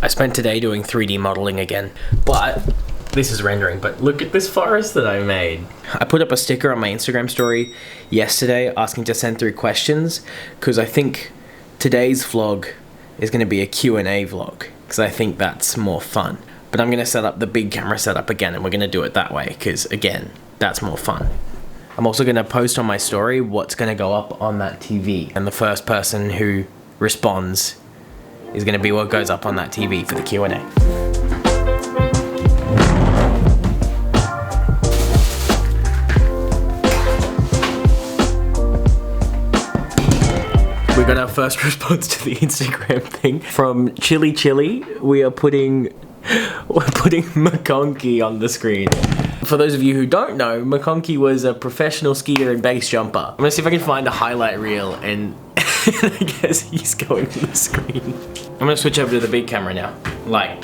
I spent today doing 3D modeling again, but this is rendering, but look at this forest that I made. I put up a sticker on my Instagram story yesterday asking to send through questions, because I think today's vlog is going to be a Q&A vlog, because I think that's more fun. But I'm going to set up the big camera setup again, and we're going to do it that way, because again, that's more fun. I'm also going to post on my story what's going to go up on that TV, and the first person who responds is going to be what goes up on that TV for the Q&A. We got our first response to the Instagram thing from Chili Chili. We're putting McConkey on the screen. For those of you who don't know, McConkey was a professional skier and base jumper. I'm gonna see if I can find a highlight reel and I guess he's going to the screen. I'm gonna switch over to the big camera now. Like,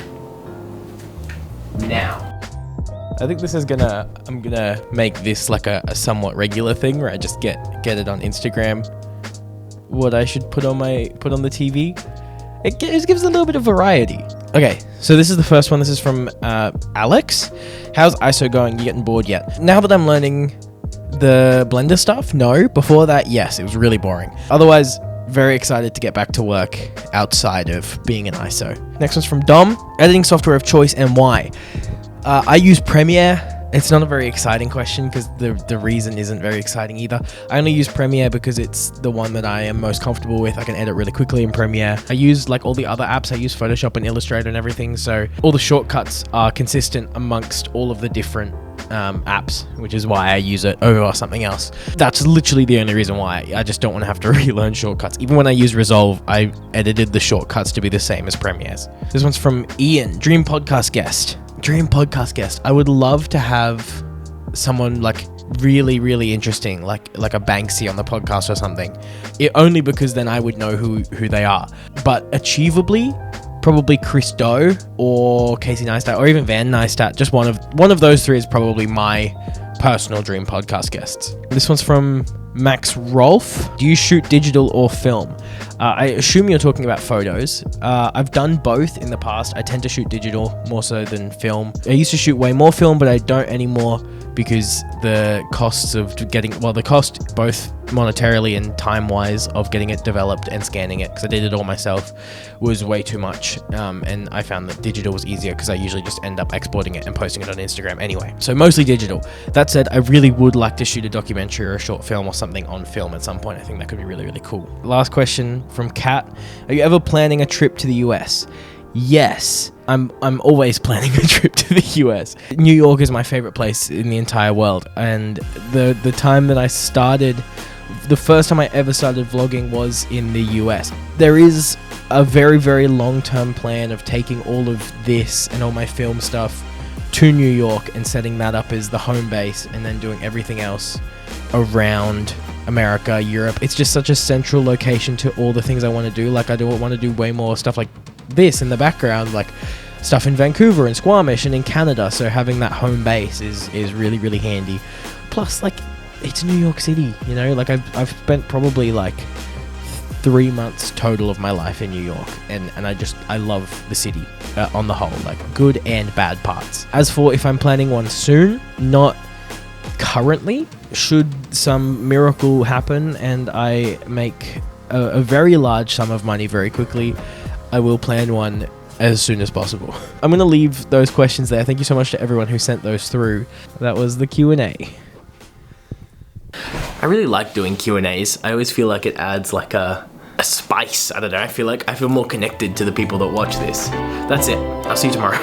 now. I think this is I'm gonna make this like a somewhat regular thing where I just get it on Instagram. What I should put on the TV. It gives a little bit of variety. Okay, so this is the first one. This is from Alex. How's ISO going? You getting bored yet? Now that I'm learning the Blender stuff, no. Before that, yes, it was really boring. Otherwise, very excited to get back to work outside of being an ISO. Next one's from Dom. Editing software of choice and why? I use Premiere. It's not a very exciting question because the reason isn't very exciting either. I only use Premiere because it's the one that I am most comfortable with. I can edit really quickly in Premiere. I use like all the other apps. I use Photoshop and Illustrator and everything. So all the shortcuts are consistent amongst all of the different apps, which is why I use it over something else. That's literally the only reason why. I just don't want to have to relearn shortcuts. Even when I use Resolve, I edited the shortcuts to be the same as Premiere's. This one's from Ian, dream podcast guest. I would love to have someone like really, really interesting, like a Banksy on the podcast or something. Only because then I would know who they are. But achievably, probably Chris Doe or Casey Neistat or even Van Neistat. Just one of those three is probably my personal dream podcast guests. This one's from Max Rolfe. Do you shoot digital or film? I assume you're talking about photos. I've done both in the past. I tend to shoot digital more so than film. I used to shoot way more film, but I don't anymore because the costs of the cost both monetarily and time-wise of getting it developed and scanning it, because I did it all myself, was way too much. And I found that digital was easier because I usually just end up exporting it and posting it on Instagram anyway. So mostly digital. That said, I really would like to shoot a documentary or a short film or something on film at some point. I think that could be really, really cool. Last question from Kat. Are you ever planning a trip to the US? Yes, I'm always planning a trip to the US. New York is my favorite place in the entire world, and the time that I started, the first time I ever started vlogging was in the US. There is a very, very long-term plan of taking all of this and all my film stuff to New York and setting that up as the home base, and then doing everything else around America, Europe. It's just such a central location to all the things I want to do. Like, I do want to do way more stuff like this in the background, like stuff in Vancouver and Squamish and in Canada. So having that home base is really, really handy. Plus, like, it's New York City, you know? Like, I've spent probably like 3 months total of my life in New York, and I love the city on the whole, like good and bad parts. As for if I'm planning one soon, not currently. Should some miracle happen and I make a very large sum of money very quickly, I will plan one as soon as possible. I'm going to leave those questions there. Thank you so much to everyone who sent those through. That was the Q&A. I really like doing Q&As. I always feel like it adds like a spice. I don't know. I feel more connected to the people that watch this. That's it. I'll see you tomorrow.